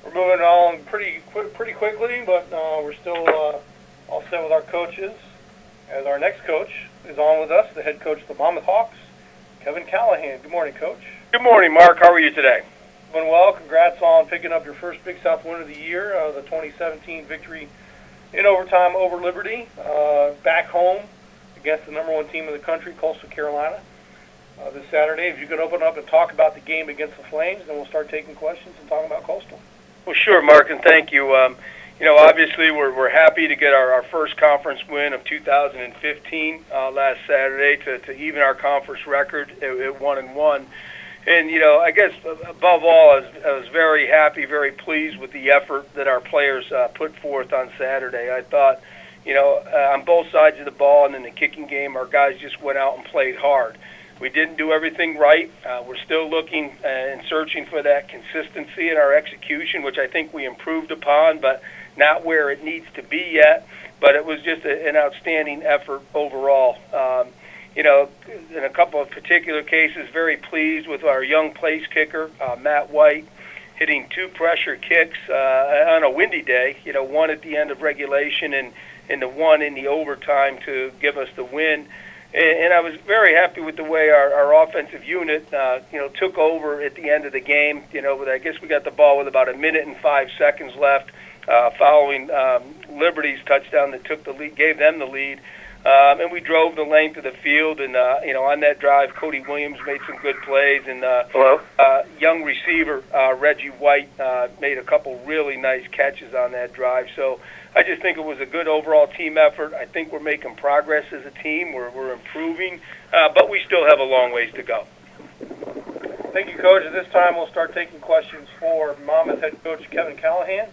We're moving along pretty quickly, but we're still all set with our coaches. As our next coach is on with us, the head coach of the Monmouth Hawks, Kevin Callahan. Good morning, Coach. Good morning, Mark. How are you today? Doing well. Congrats on picking up your first Big South win of the year, the 2017 victory in overtime over Liberty, back home against the number one team in the country, Coastal Carolina. This Saturday, if you could open up and talk about the game against the Flames, then we'll start taking questions and talking about Coastal. Well, sure, Mark, and thank you. Obviously, we're happy to get our first conference win of 2015 last Saturday to even our conference record at 1-1. And I guess above all, I was very happy, very pleased with the effort that our players put forth on Saturday. I thought, on both sides of the ball and in the kicking game, our guys just went out and played hard. We didn't do everything right. We're still looking and searching for that consistency in our execution, which I think we improved upon, but not where it needs to be yet. But it was just an outstanding effort overall. In a couple of particular cases, very pleased with our young place kicker, Matt White, hitting 2 pressure kicks on a windy day, one at the end of regulation and the one in the overtime to give us the win. And I was very happy with the way our offensive unit, took over at the end of the game. I guess we got the ball with about 1 minute and 5 seconds left, following Liberty's touchdown that took the lead, gave them the lead. And we drove the length of the field, and on that drive, Cody Williams made some good plays, and young receiver Reggie White made a couple really nice catches on that drive. So I just think it was a good overall team effort. I think we're making progress as a team. We're improving, but we still have a long ways to go. Thank you, Coach. At this time, we'll start taking questions for Monmouth head coach Kevin Callahan.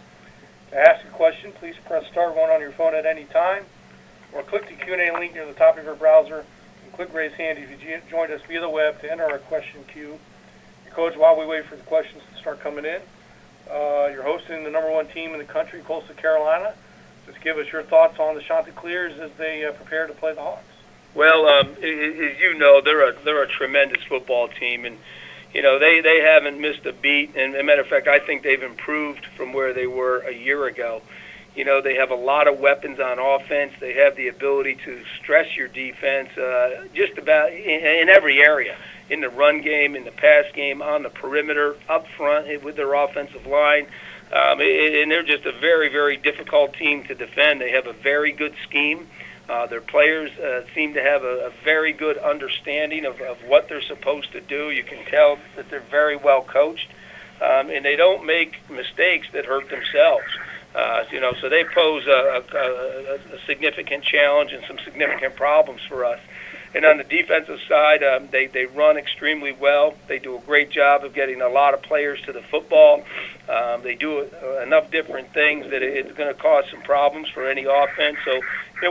To ask a question, please press *1 on your phone at any time, or click the Q&A link near the top of your browser and click raise hand if you joined us via the web to enter our question queue. Coach, while we wait for the questions to start coming in, you're hosting the number one team in the country, Coastal Carolina. Just give us your thoughts on the Chanticleers as they prepare to play the Hawks. Well, as you know, they're a tremendous football team, and they haven't missed a beat. And as a matter of fact, I think they've improved from where they were a year ago. They have a lot of weapons on offense. They have the ability to stress your defense just about in every area, in the run game, in the pass game, on the perimeter, up front with their offensive line. And they're just a very, very difficult team to defend. They have a very good scheme. Their players seem to have a very good understanding of what they're supposed to do. You can tell that they're very well coached, and they don't make mistakes that hurt themselves. So they pose a significant challenge and some significant problems for us. And on the defensive side, they run extremely well. They do a great job of getting a lot of players to the football. They do enough different things that it's going to cause some problems for any offense. So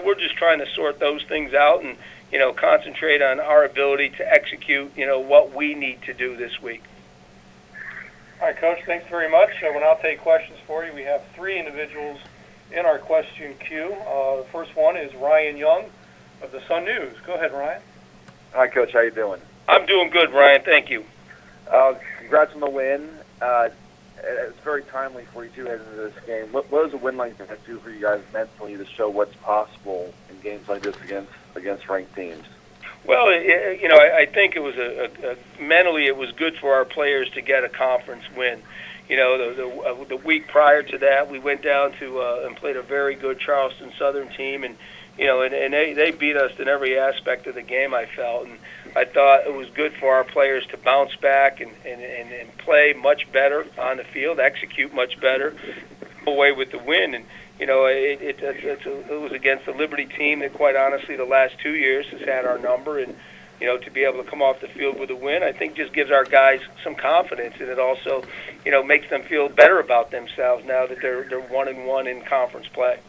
we're just trying to sort those things out and concentrate on our ability to execute what we need to do this week. All right, Coach, thanks very much. We'll now take questions for you. We have 3 individuals in our question queue. The first one is Ryan Young of the Sun News. Go ahead, Ryan. Hi, Coach. How you doing? I'm doing good, Ryan. Thank you. Congrats on the win. It's very timely for you, too, heading into this game. What does a win like that do for you guys mentally to show what's possible in games like this against ranked teams? Well, I think it was mentally it was good for our players to get a conference win. The week prior to that, we went down to and played a very good Charleston Southern team, and they beat us in every aspect of the game, I felt. And I thought it was good for our players to bounce back and play much better on the field, execute much better, away with the win. And it was against the Liberty team that, quite honestly, the last 2 years has had our number. And to be able to come off the field with a win, I think just gives our guys some confidence, and it also makes them feel better about themselves now that they're 1-1 in conference play.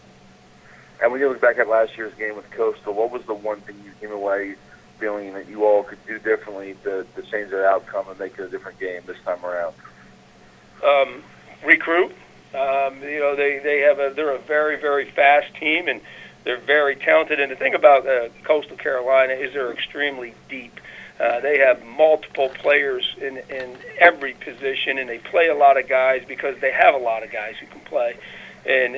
And when you look back at last year's game with Coastal, what was the one thing you came away feeling that you all could do differently to change that outcome and make it a different game this time around? Recruit. They're a very, very fast team, and they're very talented. And the thing about Coastal Carolina is they're extremely deep. They have multiple players in every position, and they play a lot of guys because they have a lot of guys who can play. And,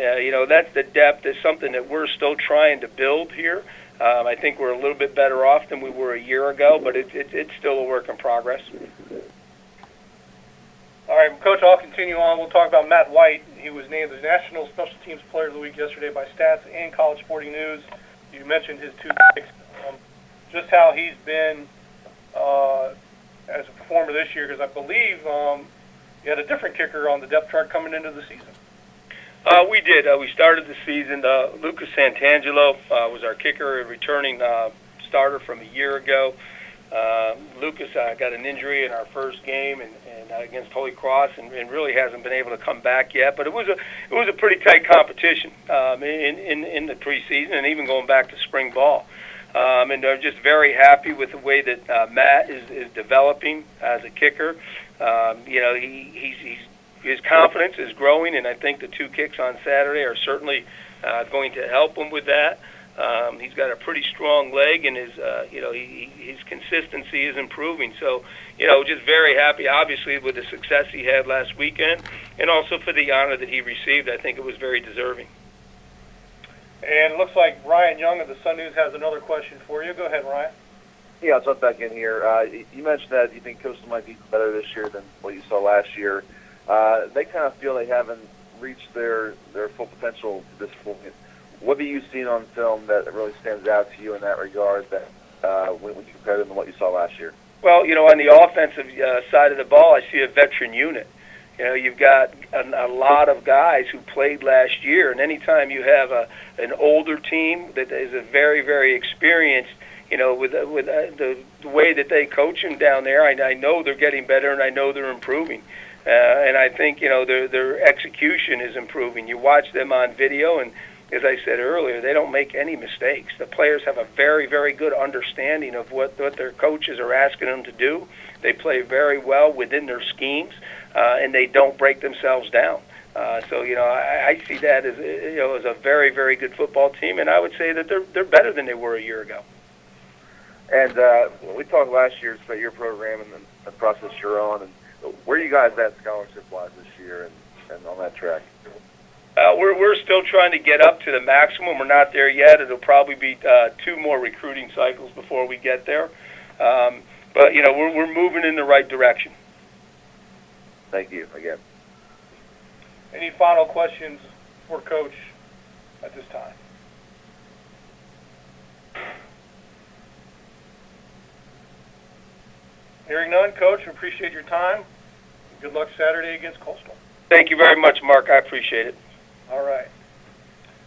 that's the depth is something that we're still trying to build here. I think we're a little bit better off than we were a year ago, but it's still a work in progress. All right, Coach, I'll continue on. We'll talk about Matt White. He was named the National Special Teams Player of the Week yesterday by Stats and College Sporting News. You mentioned his 2 kicks. Just how he's been as a performer this year, because I believe you had a different kicker on the depth chart coming into the season. We did. We started the season. Lucas Santangelo was our kicker, a returning starter from a year ago. Lucas got an injury in our first game and against Holy Cross, and really hasn't been able to come back yet. But it was a pretty tight competition in the preseason, and even going back to spring ball. And I'm just very happy with the way that Matt is developing as a kicker. His confidence is growing, and I think the 2 kicks on Saturday are certainly going to help him with that. He's got a pretty strong leg, and his consistency is improving. So, just very happy, obviously, with the success he had last weekend, and also for the honor that he received. I think it was very deserving. And it looks like Ryan Young of the Sun News has another question for you. Go ahead, Ryan. Yeah, I'll jump back in here. You mentioned that you think Coastal might be better this year than what you saw last year. They kind of feel they haven't reached their full potential at this point. What have you seen on film that really stands out to you in that regard that when you compare them to what you saw last year? Well, on the offensive side of the ball, I see a veteran unit. You've got a lot of guys who played last year, and anytime you have an older team that is a very, very experienced, with the way that they coach them down there, I know they're getting better, and I know they're improving. And I think, their execution is improving. You watch them on video, and as I said earlier, they don't make any mistakes. The players have a very, very good understanding of what their coaches are asking them to do. They play very well within their schemes, and they don't break themselves down. So, I see that as a very, very good football team, and I would say that they're better than they were a year ago. And we talked last year about your program and the process you're on, and where are you guys at scholarship-wise this year and on that track? We're still trying to get up to the maximum. We're not there yet. It'll probably be 2 more recruiting cycles before we get there. But we're moving in the right direction. Thank you again. Any final questions for Coach at this time? Hearing none, Coach, appreciate your time. Good luck Saturday against Coastal. Thank you very much, Mark. I appreciate it. All right.